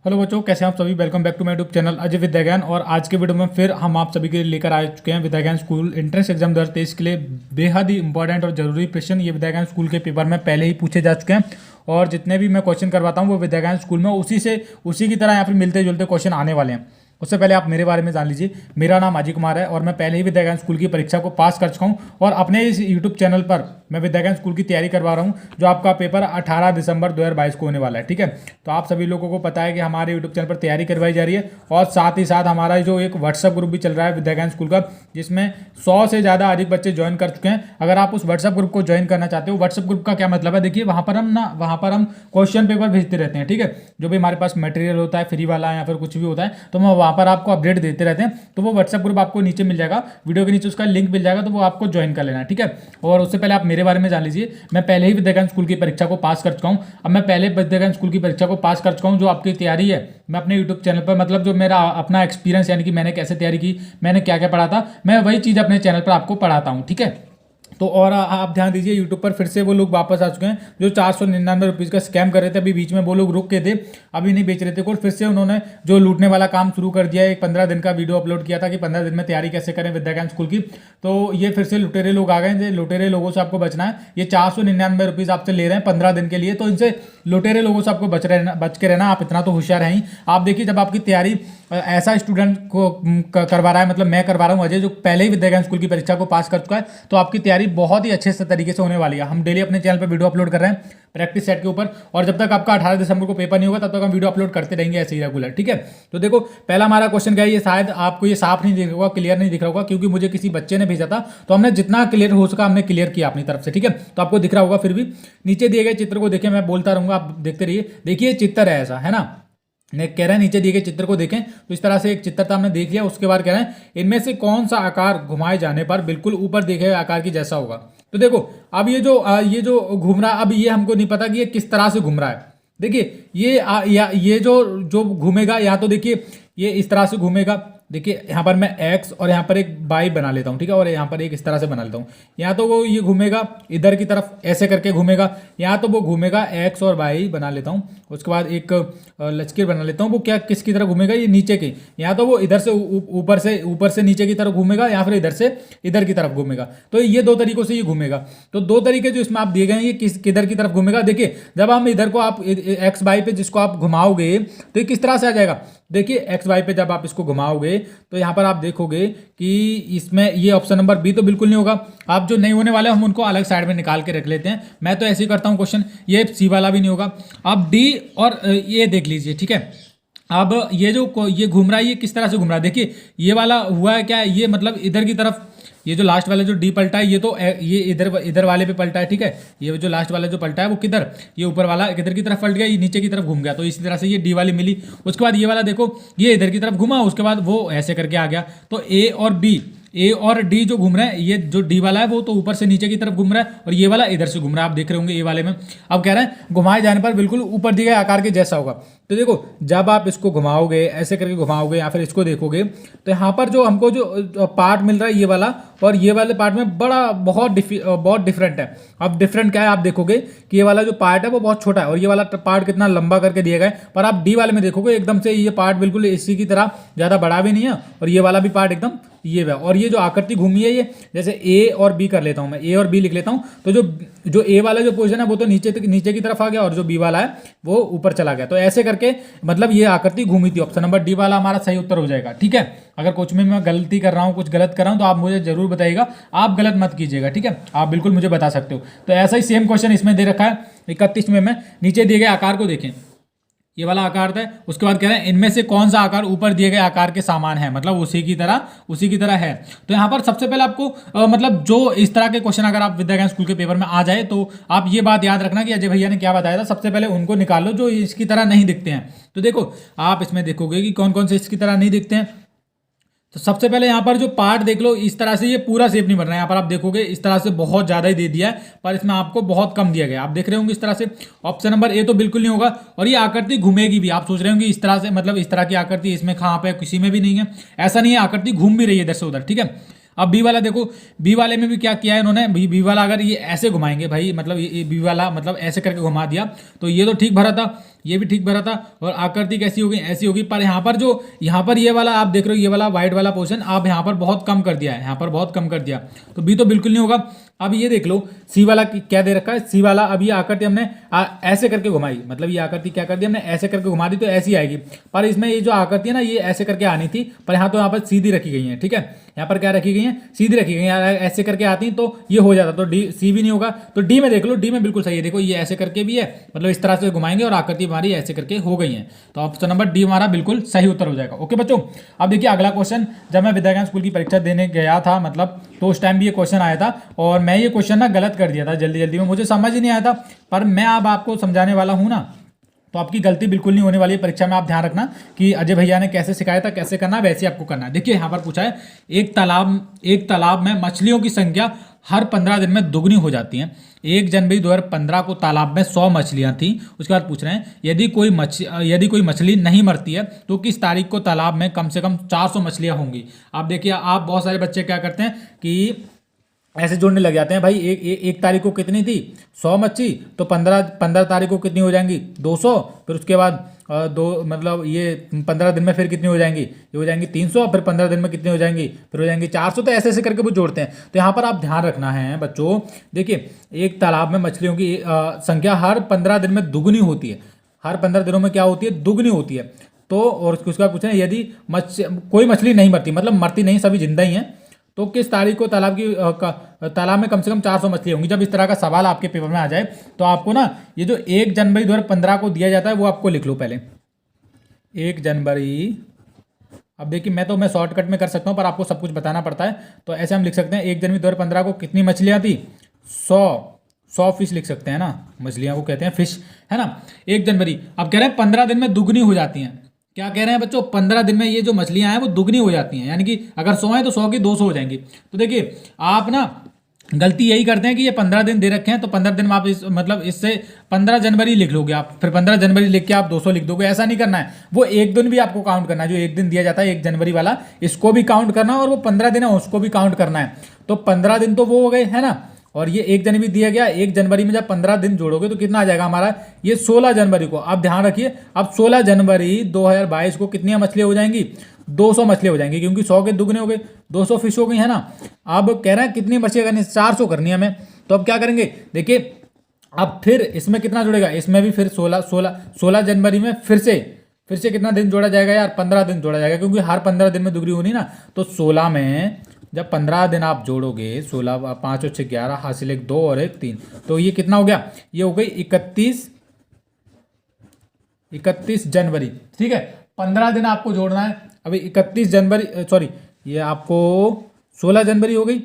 Hello बच्चों, कैसे हैं आप सभी। Welcome back to my YouTube channel Ajay Vidya Gyan. और आज के वीडियो में फिर हम आप सभी के लिए लेकर आ चुके हैं विद्या ज्ञान स्कूल एंट्रेंस एग्जाम 2023 के लिए बेहद ही इंपॉर्टेंट और जरूरी क्वेश्चन। ये विद्या ज्ञान स्कूल के पेपर में पहले ही पूछे जा चुके हैं और जितने भी मैं क्वेश्चन करवाता हूँ वो विद्या ज्ञान स्कूल में उसी की तरह या फिर मिलते जुलते क्वेश्चन आने वाले हैं। उससे पहले आप मेरे बारे में जान लीजिए। मेरा नाम अजय कुमार है और मैं पहले ही विद्या ज्ञान स्कूल की परीक्षा को पास कर चुका हूँ और अपने इस यूट्यूब चैनल पर मैं विद्या ज्ञान स्कूल की तैयारी करवा रहा हूँ, जो आपका पेपर 18 दिसंबर 2022 को होने वाला है। ठीक है, तो आप सभी लोगों को पता है कि हमारे यूट्यूब चैनल पर तैयारी करवाई जा रही है और साथ ही साथ हमारा जो एक व्हाट्सअप ग्रुप भी चल रहा है विद्या ज्ञान स्कूल का, जिसमें 100 से ज़्यादा अधिक बच्चे ज्वाइन कर चुके हैं। अगर आप उस व्हाट्सअप ग्रुप को ज्वाइन करना चाहते हो, व्हाट्सअप ग्रुप का क्या मतलब है, देखिए वहाँ पर हम क्वेश्चन पेपर भेजते रहते हैं। ठीक है, जो भी हमारे पास मटेरियल होता है फ्री वाला या फिर कुछ भी होता है तो हम वहाँ पर आपको अपडेट देते रहते हैं। तो वो व्हाट्सअप ग्रुप आपको नीचे मिल जाएगा, वीडियो के नीचे उसका लिंक मिल जाएगा, तो वो आपको ज्वाइन कर लेना है। ठीक है, और उससे पहले आप मेरे बारे में जान लीजिए। मैं पहले ही विद्या ज्ञान स्कूल की परीक्षा को पास कर चुका हूँ। अब मैं पहले विद्या ज्ञान स्कूल की परीक्षा को पास कर चुका हूँ। जो आपकी तैयारी है मैं अपने यूट्यूब चैनल पर, मतलब जो मेरा अपना एक्सपीरियंस यानी कि मैंने कैसे तैयारी की, मैंने क्या क्या पढ़ा था, मैं वही चीज़ अपने चैनल पर आपको पढ़ाता हूँ। ठीक है, तो और आप ध्यान दीजिए, यूट्यूब पर फिर से वो लोग वापस आ चुके हैं जो 499 रुपीज़ का स्कैम कर रहे थे। अभी बीच में वो लोग रुक के थे, अभी नहीं बेच रहे थे कोर्स। फिर से उन्होंने जो लूटने वाला काम शुरू कर दिया है। एक 15 दिन का वीडियो अपलोड किया था कि 15 दिन में तैयारी कैसे करें विद्या ज्ञान स्कूल की। तो ये फिर से लुटेरे लोग आ गए हैं। लुटेरे लोगों से आपको बचना है। ये 499 रुपीज़ आपसे ले रहे हैं 15 दिन के लिए, तो इनसे लुटेरे लोगों से आपको बच के रहना। आप इतना तो होशियार हैं ही। आप देखिए, जब आपकी तैयारी ऐसा स्टूडेंट को करवा रहा है, मतलब मैं करवा रहा हूँ अजय, जो पहले ही विद्या ज्ञान स्कूल की परीक्षा को पास कर चुका है, तो आपकी तैयारी बहुत ही अच्छे से तरीके से होने वाली है। हम डेली अपने चैनल पर वीडियो अपलोड कर रहे हैं प्रैक्टिस सेट के ऊपर, और जब तक आपका 18 दिसंबर को पेपर नहीं होगा तब तक हम वीडियो अपलोड करते रहेंगे ऐसे ही रेगुलर। ठीक है, तो देखो पहला हमारा क्वेश्चन क्या है, ये शायद आपको ये साफ नहीं दिख रहा होगा, क्लियर नहीं दिख रहा होगा, क्योंकि मुझे किसी बच्चे ने भेजा था, तो हमने जितना क्लियर हो सका हमने क्लियर किया अपनी तरफ से। ठीक है, तो आपको दिख रहा होगा। फिर भी नीचे दिए गए चित्र को देखें, मैं बोलता रहूंगा, आप देखते रहिए। देखिए चित्र है ऐसा, है ना, ने कह रहे हैं नीचे दिए गए चित्र को देखें। तो इस तरह से एक चित्र था, हमने देख लिया। उसके बाद कह रहे हैं इनमें से कौन सा आकार घुमाए जाने पर बिल्कुल ऊपर देखे गए आकार की जैसा होगा। तो देखो अब ये जो घूम रहा है, अब ये हमको नहीं पता कि ये किस तरह से घूम रहा है। देखिए ये जो घूमेगा, या तो देखिए ये इस तरह से घूमेगा। देखिए यहाँ पर मैं एक्स और यहाँ पर एक वाई बना लेता हूँ। ठीक है, और यहाँ पर एक इस तरह से बना लेता हूँ। यहाँ तो वो ये घूमेगा इधर की तरफ ऐसे करके घूमेगा, यहाँ तो वो घूमेगा एक्स और वाई बना लेता हूँ। उसके बाद एक लचकीर बना लेता हूँ। वो क्या किसकी तरफ घूमेगा, ये नीचे की। यहाँ तो वो इधर से ऊपर से नीचे की तरफ घूमेगा, या फिर इधर से इधर की तरफ घूमेगा। तो ये दो तरीकों से ये घूमेगा। तो दो तरीके जो इसमें आप दिए गए हैं, ये किधर की तरफ घूमेगा। देखिए जब हम इधर को आप एक्स वाई पे जिसको आप घुमाओगे तो ये किस तरह से आ जाएगा। देखिए एक्स वाई पे जब आप इसको घुमाओगे तो यहाँ पर आप देखोगे कि इसमें ये ऑप्शन नंबर बी तो बिल्कुल नहीं होगा। आप जो नहीं होने वाले हम उनको अलग साइड में निकाल के रख लेते हैं। मैं तो ऐसे ही करता हूँ क्वेश्चन। ये सी वाला भी नहीं होगा। आप डी और ये देख लीजिए। ठीक है, अब ये घूम रहा है, ये किस तरह से घूम रहा है। देखिए ये वाला हुआ है क्या, ये मतलब इधर की तरफ, ये जो लास्ट वाला जो डी पलटा है ये तो ये इधर वाले पे पलटा है। ठीक है, ये जो लास्ट वाला जो पलटा है वो किधर, ये ऊपर वाला किधर की तरफ पलट गया, ये नीचे की तरफ घूम गया। तो इसी तरह से ये डी वाली मिली। उसके बाद ये वाला देखो, ये इधर की तरफ घुमा, उसके बाद वो ऐसे करके आ गया। तो ए और डी जो घूम रहे हैं, ये जो डी वाला है वो तो ऊपर से नीचे की तरफ घूम रहा है और ये वाला इधर से घूम रहा है। आप देख रहे होंगे ए वाले में। अब कह रहे हैं घुमाए जाने पर बिल्कुल ऊपर दिए गए आकार के जैसा होगा। तो देखो जब आप इसको घुमाओगे ऐसे करके घुमाओगे या फिर इसको देखोगे, तो यहाँ पर जो हमको जो पार्ट मिल रहा है ये वाला और ये वाले पार्ट में बहुत डिफरेंट है। अब डिफरेंट क्या है, आप देखोगे कि ये वाला जो पार्ट है वो बहुत छोटा है और ये वाला पार्ट कितना लंबा करके दिया गया है। पर आप डी वाले में देखोगे एकदम से ये पार्ट बिल्कुल इसी की तरह ज़्यादा बड़ा भी नहीं है और ये वाला भी पार्ट एकदम ये है। और ये जो आकृति घूमी है, ये जैसे ए और बी कर लेता हूँ मैं, ए और बी लिख लेता हूँ। तो जो ए वाला जो पोजीशन है वो तो नीचे की तरफ आ गया और जो बी वाला है वो ऊपर चला गया। तो ऐसे करके मतलब ये आकृति घूमी थी। ऑप्शन नंबर डी वाला हमारा सही उत्तर हो जाएगा। ठीक है, अगर कुछ में मैं गलती कर रहा हूँ, कुछ गलत कर रहा हूँ, तो आप मुझे जरूर बताइएगा। आप गलत मत कीजिएगा। ठीक है, आप बिल्कुल मुझे बता सकते हो। तो ऐसा ही सेम क्वेश्चन इसमें दे रखा है 31 में नीचे दिए गए आकार को देखें। ये वाला आकार था। उसके बाद कह रहे हैं इनमें से कौन सा आकार ऊपर दिए गए आकार के समान है, मतलब उसी की तरह है। तो यहाँ पर सबसे पहले आपको मतलब जो इस तरह के क्वेश्चन अगर आप विद्या ज्ञान स्कूल के पेपर में आ जाए तो आप ये बात याद रखना कि अजय भैया ने क्या बताया था। सबसे पहले उनको निकाल लो जो इसकी तरह नहीं दिखते हैं। तो देखो आप इसमें देखोगे कि कौन कौन से इसकी तरह नहीं दिखते हैं। तो सबसे पहले यहाँ पर जो पार्ट देख लो, इस तरह से ये पूरा शेप नहीं बन रहा है। यहाँ पर आप देखोगे इस तरह से बहुत ज़्यादा ही दे दिया है, पर इसमें आपको बहुत कम दिया गया। आप देख रहे होंगे इस तरह से। ऑप्शन नंबर ए तो बिल्कुल नहीं होगा। और ये आकृति घूमेगी भी। आप सोच रहे होंगे इस तरह से, मतलब इस तरह की आकृति इसमें कहाँ पे, किसी में भी नहीं है। ऐसा नहीं है, आकृति घूम भी रही है इधर से उधर। ठीक है, अब बी वाला देखो, बी वाले में भी क्या किया है इन्होंने। बी वाला अगर ये ऐसे घुमाएंगे भाई, मतलब ये बी वाला मतलब ऐसे करके घुमा दिया तो ये तो ठीक भरा था। ये भी ठीक भरा था, और आकृति कैसी होगी, ऐसी होगी। पर यहाँ पर ये वाला आप देख रहे हो, ये वाला व्हाइट वाला पोर्शन आप यहाँ पर बहुत कम कर दिया है, यहाँ पर बहुत कम कर दिया, तो बी तो बिल्कुल नहीं होगा। अब ये देख लो सी वाला क्या दे रखा है, सी वाला अब ये आकृति हमने ऐसे करके घुमाई, मतलब ये आकृति क्या कर दी हमने, ऐसे करके घुमा दी तो ऐसी आएगी। पर इसमें ये जो आकृति है ना, ये ऐसे करके आनी थी, पर यहाँ तो यहाँ पर सीधी रखी गई है, ठीक है, यहाँ पर क्या रखी गई है, सीधी रखी गई है, ऐसे करके आती तो ये हो जाता, तो डी सी भी नहीं होगा। तो डी में देख लो, डी में बिल्कुल सही है, देखो ये ऐसे करके भी है, मतलब इस तरह से घुमाएंगे और आकृति हमारी ऐसे करके हो गई है, तो ऑप्शन नंबर डी हमारा बिल्कुल सही उत्तर हो जाएगा। ओके बच्चों, अब देखिए अगला क्वेश्चन, जब मैं विद्या ज्ञान स्कूल की परीक्षा देने गया था, मतलब तो उस टाइम भी ये क्वेश्चन आया था, और मैं ये क्वेश्चन ना गलत कर दिया था जल्दी जल्दी में, मुझे समझ ही नहीं आया था, पर मैं अब आपको समझाने वाला हूँ ना, तो आपकी गलती बिल्कुल नहीं होने वाली है परीक्षा में। आप ध्यान रखना कि अजय भैया ने कैसे सिखाया था, कैसे करना है वैसे ही आपको करना है। देखिए यहाँ पर पूछा है, एक तालाब में मछलियों की संख्या हर 15 दिन में दुगनी हो जाती है। 1 जनवरी 2015 को तालाब में 100 मछलियां थी। उसके बाद पूछ रहे हैं, यदि कोई मछली नहीं मरती है तो किस तारीख को तालाब में कम से कम 400 मछलियां होंगी। आप देखिए, आप बहुत सारे बच्चे क्या करते हैं कि ऐसे जोड़ने लग जाते हैं, भाई एक तारीख को कितनी थी 100 मच्छी, तो 15 तारीख को कितनी हो जाएंगी 200, फिर उसके बाद मतलब ये 15 दिन में फिर कितनी हो जाएंगी, ये हो जाएंगी 300, फिर 15 दिन में कितनी हो जाएंगी, फिर हो जाएंगी 400, तो ऐसे ऐसे करके वो जोड़ते हैं। तो यहाँ पर आप ध्यान रखना है बच्चों, देखिए एक तालाब में मछलियों की संख्या हर 15 दिन में दुगनी होती है, हर 15 दिनों में क्या होती है, दुगनी होती है। तो और उसके बाद पूछ रहे हैं, यदि कोई मछली नहीं मरती, मतलब मरती नहीं, सभी जिंदा ही हैं, तो किस तारीख को तालाब में कम से कम 400 मछली होंगी। जब इस तरह का सवाल आपके पेपर में आ जाए तो आपको ना ये जो 1 जनवरी 2015 को दिया जाता है वो आपको लिख लो पहले, 1 जनवरी। अब देखिए मैं शॉर्टकट में कर सकता हूँ, पर आपको सब कुछ बताना पड़ता है, तो ऐसे हम लिख सकते हैं 1 जनवरी 2015 को कितनी मछलियाँ थी, 100 फिश लिख सकते हैं ना, मछलियाँ को कहते हैं फिश, है ना। 1 जनवरी, अब कह रहे हैं 15 दिन में दुगनी हो जाती हैं। क्या कह रहे हैं बच्चों, 15 दिन में ये जो मछलियां हैं वो दुगनी हो जाती हैं, यानी कि अगर 100 है तो 100 की 200 हो जाएंगी। तो देखिए आप ना गलती यही करते हैं कि ये 15 दिन दे रखे हैं, तो 15 दिन में आप मतलब इससे 15 जनवरी लिख लोगे आप, फिर 15 जनवरी लिख के आप 200 लिख दोगे, ऐसा नहीं करना है। वो एक दिन भी आपको काउंट करना है, जो एक दिन दिया जाता है 1 जनवरी वाला, इसको भी काउंट करना है, और वो 15 दिन है उसको भी काउंट करना है। तो 15 दिन तो वो हो गए, है ना, और ये 1 जनवरी दिया गया, 1 जनवरी में जब 15 दिन जोड़ोगे तो कितना आ जाएगा हमारा, ये 16 जनवरी को। आप ध्यान रखिए, अब 16 जनवरी 2022 को कितनी मछलियां हो जाएंगी, 200 मछलियां हो जाएंगी, क्योंकि 100 के दुगने हो गए, 200 फिश हो गई, है ना। अब कह रहे हैं कितनी मछलियां करनी, 400 करनी है हमें। तो अब क्या करेंगे, देखिए अब फिर इसमें कितना जुड़ेगा, इसमें भी फिर 16 जनवरी में फिर से कितना दिन जोड़ा जाएगा यार, 15 दिन जोड़ा जाएगा, क्योंकि हर 15 दिन में दुगनी होनी ना। तो 16 में जब 15 दिन आप जोड़ोगे, 16 5 और 6 11, हासिल 1 2 और 1 3, तो ये कितना हो गया, ये हो गई 31 जनवरी, ठीक है। 15 दिन आपको जोड़ना है, अभी 31 जनवरी, सॉरी ये आपको 16 जनवरी हो गई,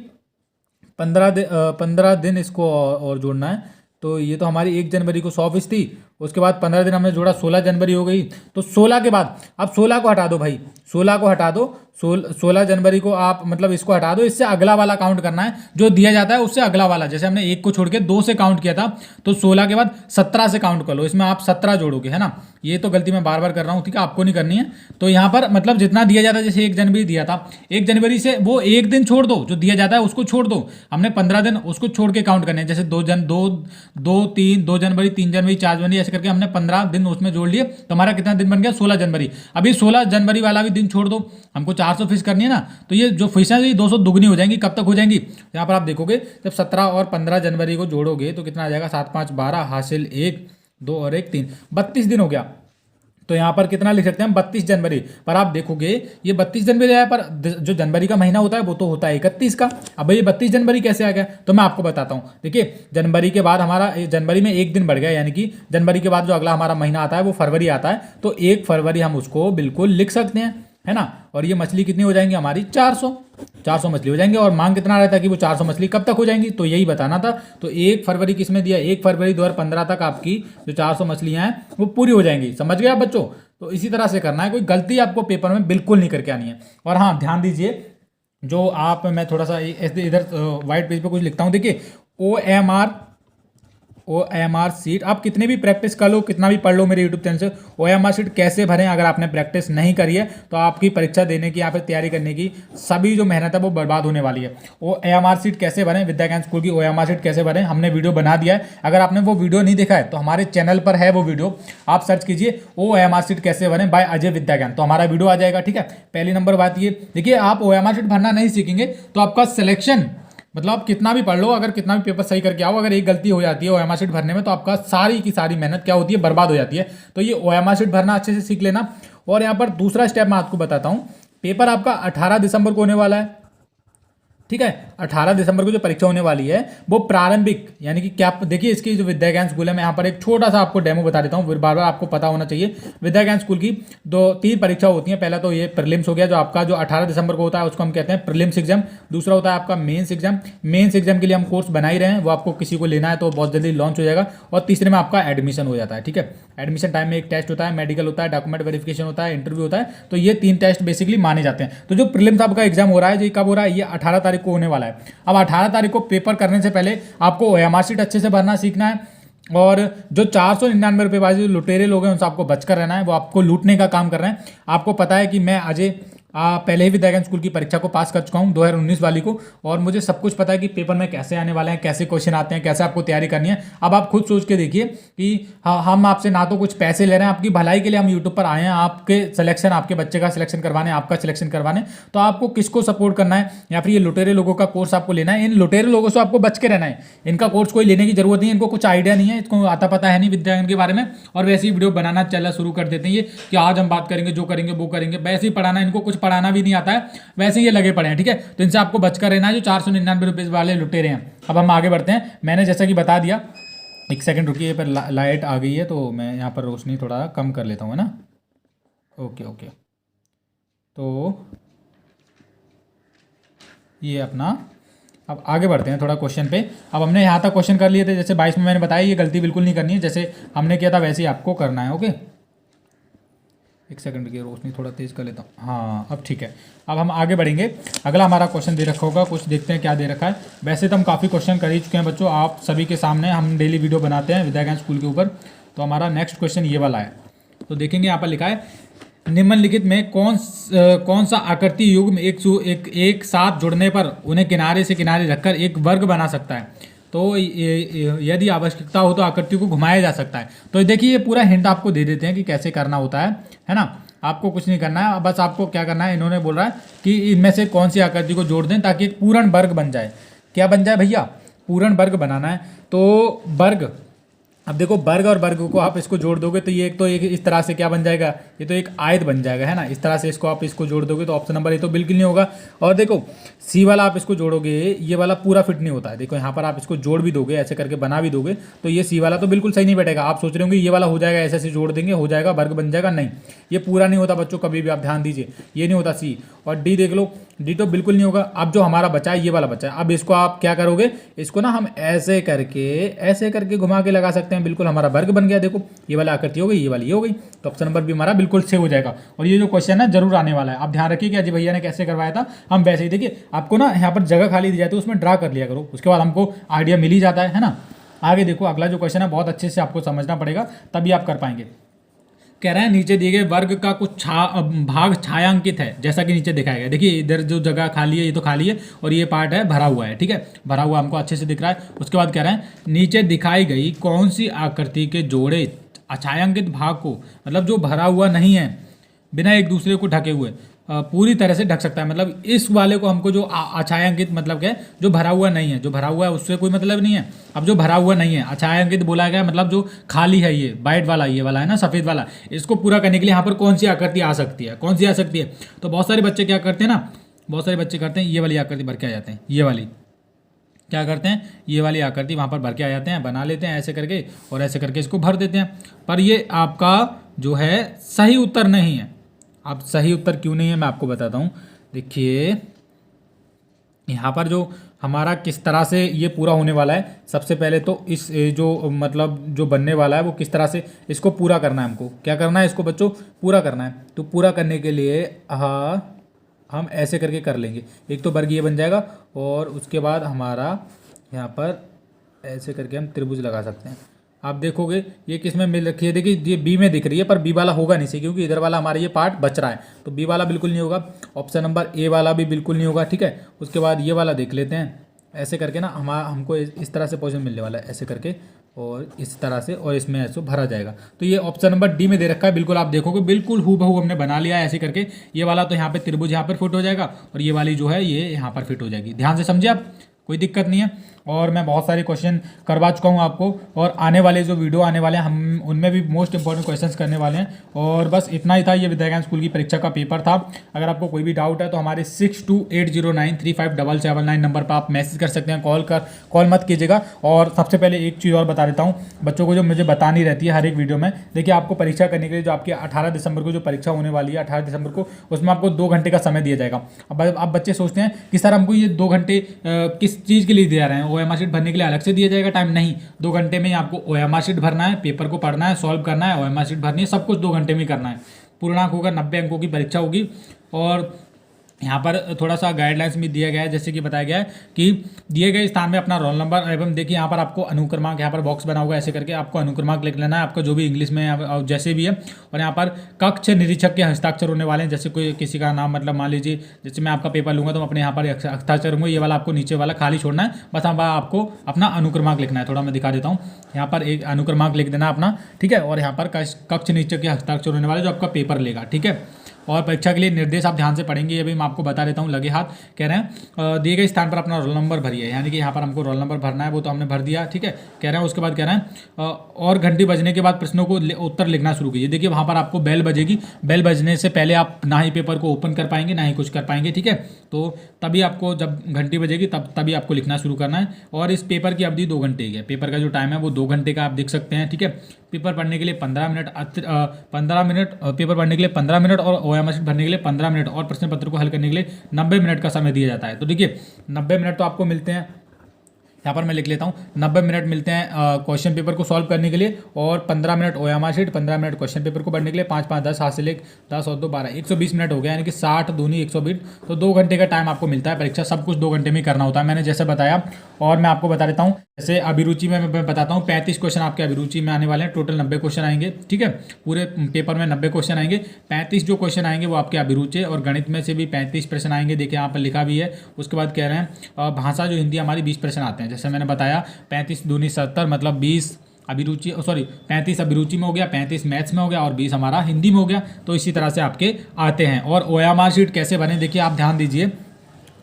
15 दिन इसको और जोड़ना है। तो ये तो हमारी 1 जनवरी को 100 फिश थी, उसके बाद 15 दिन हमने जोड़ा, 16 जनवरी हो गई। तो 16 के बाद अब 16 को हटा दो भाई, 16 को हटा दो, 16 जनवरी को आप मतलब इसको हटा दो, इससे अगला वाला काउंट करना है जो दिया जाता है, उससे अगला वाला। जैसे हमने 1 को छोड़ के 2 से काउंट किया था, तो 16 के बाद 17 से काउंट कर लो, इसमें आप 17 जोड़ोगे, है ना। ये तो गलती मैं बार बार कर रहा हूँ, ठीक है, आपको नहीं करनी है। तो यहाँ पर मतलब जितना दिया जाता है, जैसे 1 जनवरी दिया था, 1 जनवरी से वो एक दिन छोड़ दो, जो दिया जाता है उसको छोड़ दो, हमने 15 दिन उसको छोड़ के काउंट करने हैं। जैसे 2 जनवरी 3 जनवरी 4 जनवरी ऐसे करके हमने 15 दिन उसमें जोड़ लिए, तो हमारा कितना दिन बन गया, 16 जनवरी। अभी 16 जनवरी वाला भी दिन छोड़ दो, हमको 400 फिश करनी है ना, तो ये जो फिश है ये 200 दुगनी हो जाएंगी। कब तक हो जाएंगी, यहाँ पर आप देखोगे जब 17 और 15 जनवरी को जोड़ोगे तो कितना आ जाएगा, 7 5 12, हासिल 1 2 और 1 3, 32 दिन हो गया। तो यहाँ पर कितना लिख सकते हैं, 32 जनवरी। पर आप देखोगे ये 32 जनवरी आया, पर जो जनवरी का महीना होता है वो तो होता है 31 का। अब ये 32 जनवरी कैसे आ गया, तो मैं आपको बताता हूँ। देखिए जनवरी के बाद हमारा जनवरी में 1 दिन बढ़ गया, यानी कि जनवरी के बाद जो अगला हमारा महीना आता है वो फरवरी आता है, तो 1 फरवरी हम उसको बिल्कुल लिख सकते हैं, है ना। और ये मछली कितनी हो जाएंगी हमारी, 400 मछली हो जाएंगे। और मांग कितना रहता है कि वो 400 मछली कब तक हो जाएंगी, तो यही बताना था। तो 1 फरवरी किसमें दिया, 1 फरवरी 2015 तक आपकी जो 400 मछलियां हैं वो पूरी हो जाएंगी। समझ गए आप बच्चों, तो इसी तरह से करना है, कोई गलती आपको पेपर में बिल्कुल नहीं करके आनी है। और हाँ ध्यान दीजिए, जो आप मैं थोड़ा सा इधर व्हाइट पेज पे कुछ लिखता हूँ, देखिए OMR शीट, आप कितने भी प्रैक्टिस कर लो, कितना भी पढ़ लो मेरे यूट्यूब चैनल से, OMR शीट कैसे भरें अगर आपने प्रैक्टिस नहीं करी है तो आपकी परीक्षा देने की या फिर तैयारी करने की सभी जो मेहनत है वो बर्बाद होने वाली है। OMR शीट कैसे भरें, विद्या ज्ञान स्कूल की OMR शीट कैसे भरें, हमने वीडियो बना दिया है। अगर आपने वो वीडियो नहीं देखा है तो हमारे चैनल पर है वो वीडियो, आप सर्च कीजिए OMR शीट कैसे भरें बाय अजय विद्या ज्ञान, तो हमारा वीडियो आ जाएगा। ठीक है, पहली नंबर बात ये देखिए, आप OMR शीट भरना नहीं सीखेंगे तो आपका सिलेक्शन, मतलब आप कितना भी पढ़ लो, अगर कितना भी पेपर सही करके आओ, अगर एक गलती हो जाती है OMR शीट भरने में तो आपका सारी की सारी मेहनत क्या होती है, बर्बाद हो जाती है। तो ये OMR शीट भरना अच्छे से सीख लेना। और यहाँ पर दूसरा स्टेप मैं आपको बताता हूँ, पेपर आपका 18 दिसंबर को होने वाला है। ठीक है, 18 दिसंबर को जो परीक्षा होने वाली है वो प्रारंभिक, यानी कि क्या, देखिए इसकी जो विद्या ज्ञान स्कूल है, मैं यहाँ पर एक छोटा सा आपको डेमो बता देता हूँ, बार बार आपको पता होना चाहिए। विद्या ज्ञान स्कूल की 2-3 परीक्षा होती हैं। पहला तो ये प्रीलिम्स हो गया, जो आपका जो 18 दिसंबर को होता है उसको हम कहते हैं प्रीलिम्स एग्जाम। दूसरा होता है आपका मेंस एग्जाम। मेंस एग्जाम के लिए हम कोर्स बना ही रहे हैं, वो आपको किसी को लेना है तो बहुत जल्दी लॉन्च हो जाएगा। और तीसरे में आपका एडमिशन हो जाता है। ठीक है, एडमिशन टाइम में एक टेस्ट होता है, मेडिकल होता है, डॉक्यूमेंट वेरिफिकेशन होता है, इंटरव्यू होता है, तो ये 3 टेस्ट बेसिकली माने जाते हैं। तो जो प्रीलिम्स आपका एग्जाम हो रहा है, जो कब हो रहा है, ये 18 तारीख को होने वाला है। अब 18 तारीख को पेपर करने से पहले आपको OMR शीट अच्छे से भरना सीखना है, और जो 499 रुपये बाजी लुटेरे लोग हैं उनसे आपको बचकर रहना है, वो आपको लूटने का काम कर रहे हैं। आपको पता है कि मैं अजय पहले ही विद्या ज्ञान स्कूल की परीक्षा को पास कर चुका हूँ 2019 वाली को, और मुझे सब कुछ पता है कि पेपर में कैसे आने वाले हैं, कैसे क्वेश्चन आते हैं, कैसे आपको तैयारी करनी है। अब आप खुद सोच के देखिए कि हम आपसे ना तो कुछ पैसे ले रहे हैं, आपकी भलाई के लिए हम यूट्यूब पर आए हैं, आपके सिलेक्शन, आपके बच्चे का सिलेक्शन करवाने, आपका सिलेक्शन करवाने, तो आपको किसको सपोर्ट करना है, या फिर ये लुटेरे लोगों का कोर्स आपको लेना है। इन लुटेरे लोगों से आपको बच के रहना है, इनका कोर्स कोई लेने की जरूरत नहीं है, इनको कुछ आइडिया नहीं है, इसको आता पता है नहीं विद्या के बारे में, और वैसे ही वीडियो बनाना चला शुरू कर देते हैं ये कि आज हम बात करेंगे, जो करेंगे वो करेंगे, वैसे ही पढ़ाना, इनको कुछ पढ़ाना भी नहीं आता है, वैसे ये लगे पड़े हैं। ठीक है, तो इनसे आपको बचकर रहना है, जो 499 रुपये वाले लुटेरे हैं। अब हम आगे बढ़ते हैं, मैंने जैसा कि बता दिया, एक सेकंड रुकिए, पर लाइट आ गई है तो मैं यहाँ पर रोशनी थोड़ा कम कर लेता हूँ, है ना। ओके ओके, तो ये अपना, अब आगे बढ़ते हैं थोड़ा क्वेश्चन पे। अब हमने यहाँ तक क्वेश्चन कर लिए थे, जैसे 22 में मैंने बताया, ये गलती बिल्कुल नहीं करनी है, जैसे हमने किया था वैसे ही आपको करना है। ओके, एक सेकंड की रोशनी थोड़ा तेज़ कर लेता हूँ। हाँ, अब ठीक है, अब हम आगे बढ़ेंगे। अगला हमारा क्वेश्चन दे रखा होगा, कुछ देखते हैं क्या दे रखा है। वैसे तो हम काफ़ी क्वेश्चन कर ही चुके हैं बच्चों, आप सभी के सामने हम डेली वीडियो बनाते हैं विद्या ज्ञान स्कूल के ऊपर। तो हमारा नेक्स्ट क्वेश्चन ये वाला है, तो देखेंगे यहाँ पर लिखा है, निम्नलिखित में कौन सा आकृति युग्म एक साथ जुड़ने पर उन्हें किनारे से किनारे रखकर एक वर्ग बना सकता है। तो यदि आवश्यकता हो तो आकृति को घुमाया जा सकता है। तो देखिए, ये पूरा हिंट आपको दे देते हैं कि कैसे करना होता है ना। आपको कुछ नहीं करना है, बस आपको क्या करना है, इन्होंने बोल रहा है कि इनमें से कौन सी आकृति को जोड़ दें ताकि एक पूर्ण वर्ग बन जाए। क्या बन जाए भैया, पूर्ण वर्ग बनाना है। तो वर्ग, अब देखो वर्ग और वर्ग को आप इसको जोड़ दोगे तो ये एक इस तरह से क्या बन जाएगा, ये तो एक आयत बन जाएगा, है ना। इस तरह से इसको आप इसको जोड़ दोगे तो ऑप्शन नंबर ये तो बिल्कुल नहीं होगा। और देखो सी वाला आप इसको जोड़ोगे, ये वाला पूरा फिट नहीं होता है। देखो यहाँ पर आप इसको जोड़ भी दोगे, ऐसे करके बना भी दोगे तो ये सी वाला तो बिल्कुल सही नहीं बैठेगा। आप सोच रहे होंगे ये वाला हो जाएगा, ऐसे ऐसे जोड़ देंगे हो जाएगा, वर्ग बन जाएगा, नहीं, ये पूरा नहीं होता बच्चों, कभी भी आप ध्यान दीजिए, ये नहीं होता सी। और डी देख लो, डी तो बिल्कुल नहीं होगा। अब जो हमारा बचा है ये वाला बचा है, अब इसको आप क्या करोगे, इसको ना हम ऐसे करके घुमा के लगा सकते हैं, बिल्कुल हमारा वर्ग बन गया। देखो ये वाला आकृति हो गई, ये वाली ये हो गई, तो ऑप्शन नंबर भी हमारा बिल्कुल से हो जाएगा। और ये जो क्वेश्चन है जरूर आने वाला है, आप ध्यान रखिए कि अजय भैया ने कैसे करवाया था, हम वैसे ही देखिए, आपको ना यहाँ पर जगह खाली दी जाती है, उसमें ड्रा कर लिया करो, उसके बाद हमको आइडिया मिल ही जाता है ना। आगे देखो, अगला जो क्वेश्चन है बहुत अच्छे से आपको समझना पड़ेगा, तभी आप कर पाएंगे। कह रहे हैं नीचे दिए गए वर्ग का कुछ भाग छायांकित है, जैसा कि नीचे दिखाया गया। देखिए इधर जो जगह खाली है ये तो खाली है, और ये पार्ट है भरा हुआ है, ठीक है, भरा हुआ हमको अच्छे से दिख रहा है। उसके बाद कह रहे हैं नीचे दिखाई गई कौन सी आकृति के जोड़े अछायांकित भाग को, मतलब जो भरा हुआ नहीं है, बिना एक दूसरे को ढके हुए, पूरी तरह से ढक सकता है। मतलब इस वाले को हमको जो अछायांकित मतलब क्या है, जो भरा हुआ नहीं है, जो भरा हुआ है उससे कोई मतलब नहीं है। अब जो भरा हुआ नहीं है, अछायांकित बोला गया मतलब जो खाली है, ये वाइट वाला, ये वाला है ना, सफ़ेद वाला, इसको पूरा करने के लिए यहाँ पर कौन सी आकृति आ सकती है, कौन सी आ सकती है। तो बहुत सारे बच्चे क्या करते हैं ना, बहुत सारे बच्चे करते हैं ये वाली आकृति भर के आ जाते हैं, ये वाली क्या करते हैं, ये वाली आकृति वहाँ पर भर के आ जाते हैं, बना लेते हैं ऐसे करके, और ऐसे करके इसको भर देते हैं। पर ये आपका जो है सही उत्तर नहीं है। अब सही उत्तर क्यों नहीं है मैं आपको बताता हूँ। देखिए यहाँ पर जो हमारा किस तरह से ये पूरा होने वाला है, सबसे पहले तो इस जो मतलब जो बनने वाला है वो किस तरह से इसको पूरा करना है, हमको क्या करना है, इसको बच्चों पूरा करना है। तो पूरा करने के लिए हम ऐसे करके कर लेंगे। एक तो वर्ग ये बन जाएगा, और उसके बाद हमारा यहाँ पर ऐसे करके हम त्रिभुज लगा सकते हैं। आप देखोगे ये किस में मिल रखी है, देखिए ये बी में दिख रही है, पर बी वाला होगा नहीं सही, क्योंकि इधर वाला हमारा ये पार्ट बच रहा है, तो बी वाला बिल्कुल नहीं होगा। ऑप्शन नंबर ए वाला भी बिल्कुल नहीं होगा, ठीक है। उसके बाद ये वाला देख लेते हैं, ऐसे करके ना हमको इस तरह से पोजीशन मिलने वाला है, ऐसे करके और इस तरह से, और इसमें ऐसे भरा जाएगा। तो ये ऑप्शन नंबर डी में दे रखा है, बिल्कुल आप देखोगे बिल्कुल हूबहू हमने बना लिया है ऐसे करके। ये वाला तो यहाँ पे त्रिभुज यहाँ पर फिट हो जाएगा, और ये वाली जो है ये यहाँ पर फिट हो जाएगी। ध्यान से समझे आप, कोई दिक्कत नहीं है। और मैं बहुत सारे क्वेश्चन करवा चुका हूँ आपको, और आने वाले जो वीडियो आने वाले हैं हम उनमें भी मोस्ट इंपॉर्टेंट क्वेश्चंस करने वाले हैं। और बस इतना ही था, ये विद्या ज्ञान स्कूल की परीक्षा का पेपर था। अगर आपको कोई भी डाउट है तो हमारे 6280935779 नंबर पर आप मैसेज कर सकते हैं, कॉल मत कीजिएगा। और सबसे पहले एक चीज़ और बता देता हूँ बच्चों को, जो मुझे बतानी रहती है हर एक वीडियो में। देखिए आपको परीक्षा करने के लिए जो आपकी 18 दिसंबर को जो परीक्षा होने वाली है, 18 दिसंबर को, उसमें आपको 2 घंटे का समय दिया जाएगा। अब बच्चे सोचते हैं कि सर हमको ये 2 घंटे किस चीज़ के लिए दिया रहे हैं, OMR शीट भरने के लिए अलग से दिया जाएगा टाइम? नहीं, 2 घंटे में ही आपको OMR शीट भरना है, पेपर को पढ़ना है, सॉल्व करना है, OMR शीट भरनी है, सब कुछ 2 घंटे में ही करना है। पूर्णांक होगा, 90 अंकों की परीक्षा होगी। और यहाँ पर थोड़ा सा गाइडलाइंस भी दिया गया है, जैसे कि बताया गया है कि दिए गए स्थान में अपना रोल नंबर एवं देखिए यहाँ पर आपको अनुक्रमांक, यहाँ पर बॉक्स बना हुआ है, ऐसे करके आपको अनुक्रमांक लिख लेना है, आपका जो भी इंग्लिश में जैसे भी है। और यहाँ पर कक्ष निरीक्षक के हस्ताक्षर होने वाले हैं, जैसे कोई किसी का नाम, मतलब मान लीजिए जैसे मैं आपका पेपर लूँगा तो अपने यहाँ पर हस्ताक्षर होंगे, ये वाला आपको नीचे वाला खाली छोड़ना है, बस आपको अपना अनुक्रमांक लिखना है। थोड़ा मैं दिखा देता हूँ, यहाँ पर एक अनुक्रमांक लिख देना अपना, ठीक है। और यहाँ पर कक्ष निरीक्षक के हस्ताक्षर होने वाले जो आपका पेपर लेगा, ठीक है। और परीक्षा के लिए निर्देश आप ध्यान से पढ़ेंगे, ये भी मैं आपको बता देता हूँ लगे हाथ। कह रहे हैं दिए गए स्थान पर अपना रोल नंबर भरिए, यानी कि यहाँ पर हमको रोल नंबर भरना है, वो तो हमने भर दिया, ठीक है। कह रहे हैं उसके बाद कह रहे हैं और घंटी बजने के बाद प्रश्नों को उत्तर लिखना शुरू कीजिए। देखिए वहाँ पर आपको बेल बजेगी, बेल बजने से पहले आप ना ही पेपर को ओपन कर पाएंगे ना ही कुछ कर पाएंगे, ठीक है। तो तभी आपको, जब घंटी बजेगी तभी आपको लिखना शुरू करना है। और इस पेपर की अवधि 2 घंटे की है, पेपर का जो टाइम है वो 2 घंटे का आप देख सकते हैं, ठीक है। पेपर पढ़ने के लिए 15 मिनट, पेपर पढ़ने के लिए 15 मिनट और OMR शीट भरने के लिए 15 मिनट और प्रश्न पत्र को हल करने के लिए 90 मिनट का समय दिया जाता है। तो देखिए 90 मिनट तो आपको मिलते हैं, यहाँ पर मैं लिख लेता हूँ, 90 मिनट मिलते हैं क्वेश्चन पेपर को सॉल्व करने के लिए, और 15 minute OMR sheet, 15 minute question paper को पढ़ने के लिए, 5 5 10 हाथ से ले 10 और 2 12, 120 मिनट हो गया, यानी कि 60 दूनी 120। तो 2 घंटे का टाइम आपको मिलता है। परीक्षा सब कुछ 2 घंटे में ही करना होता है, मैंने जैसे बताया। और मैं आपको बता देता हूँ, जैसे अभिरुचि में मैं बताता हूँ, 35 क्वेश्चन आपके अभिरुचि में आने वाले हैं, टोटल 90 क्वेश्चन आएंगे, ठीक है। पूरे पेपर में 90 क्वेश्चन आएंगे, 35 जो क्वेश्चन आएंगे वो आपके अभिरुचि, और गणित में से भी 35 प्रश्न आएंगे, देखिए यहाँ पर लिखा भी है। उसके बाद कह रहे हैं भाषा जो हिंदी हमारी 20 प्रश्न आते हैं, जैसे मैंने बताया 35 दूनी 70, मतलब 20 अभिरुचि, 35 अभिरुचि में हो गया, 35 मैथ्स में हो गया, और 20 हमारा हिंदी में हो गया। तो इसी तरह से आपके आते हैं। और OMR शीट कैसे बने, देखिए आप ध्यान दीजिए,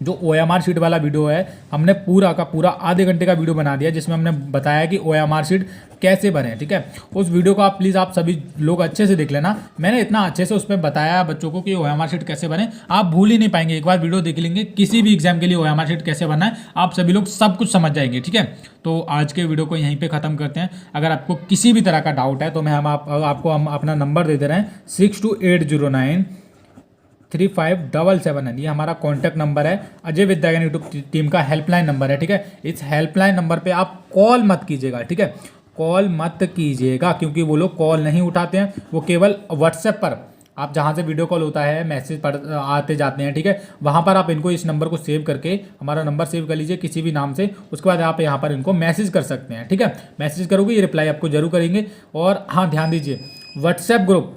जो OMR शीट वाला वीडियो है हमने पूरा का पूरा आधे घंटे का वीडियो बना दिया, जिसमें हमने बताया कि OMR शीट कैसे बने, ठीक है। उस वीडियो को आप प्लीज़ आप सभी लोग अच्छे से देख लेना, मैंने इतना अच्छे से उस पर बताया बच्चों को कि OMR शीट कैसे बने, आप भूल ही नहीं पाएंगे। एक बार वीडियो देख लेंगे, किसी भी एग्जाम के लिए OMR शीट कैसे बनना है आप सभी लोग सब कुछ समझ जाएंगे, ठीक है। तो आज के वीडियो को यहीं पर ख़त्म करते हैं। अगर आपको किसी भी तरह का डाउट है तो मैं आपको अपना नंबर दे दे रहे हैं, 6280935779, ये हमारा कॉन्टैक्ट नंबर है। अजय विद्या ज्ञान यूट्यूब टीम का हेल्पलाइन नंबर है, ठीक है। इस हेल्पलाइन नंबर पे आप कॉल मत कीजिएगा, ठीक है, कॉल मत कीजिएगा, क्योंकि वो लोग कॉल नहीं उठाते हैं, वो केवल व्हाट्सएप पर, आप जहाँ से वीडियो कॉल होता है मैसेज पढ़ आते जाते हैं, ठीक है, वहाँ पर आप इनको इस नंबर को सेव करके, हमारा नंबर सेव कर लीजिए किसी भी नाम से, उसके बाद आप यहाँ पर इनको मैसेज कर सकते हैं, ठीक है। मैसेज करोगे ये रिप्लाई आपको जरूर करेंगे। और हाँ ध्यान दीजिए, व्हाट्सएप ग्रुप,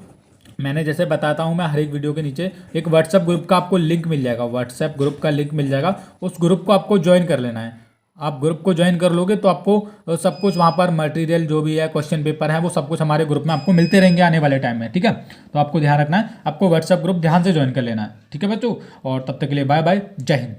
मैंने जैसे बताता हूँ मैं हर एक वीडियो के नीचे एक व्हाट्सएप ग्रुप का आपको लिंक मिल जाएगा, व्हाट्सएप ग्रुप का लिंक मिल जाएगा, उस ग्रुप को आपको ज्वाइन कर लेना है। आप ग्रुप को ज्वाइन कर लोगे तो आपको सब कुछ वहाँ पर मटेरियल जो भी है, क्वेश्चन पेपर है, वो सब कुछ हमारे ग्रुप में आपको मिलते रहेंगे आने वाले टाइम में, ठीक है। तो आपको ध्यान रखना है, आपको व्हाट्सएप ग्रुप ध्यान से ज्वाइन कर लेना है, ठीक है बच्चों। और तब तक के लिए बाय बाय, जय हिंद।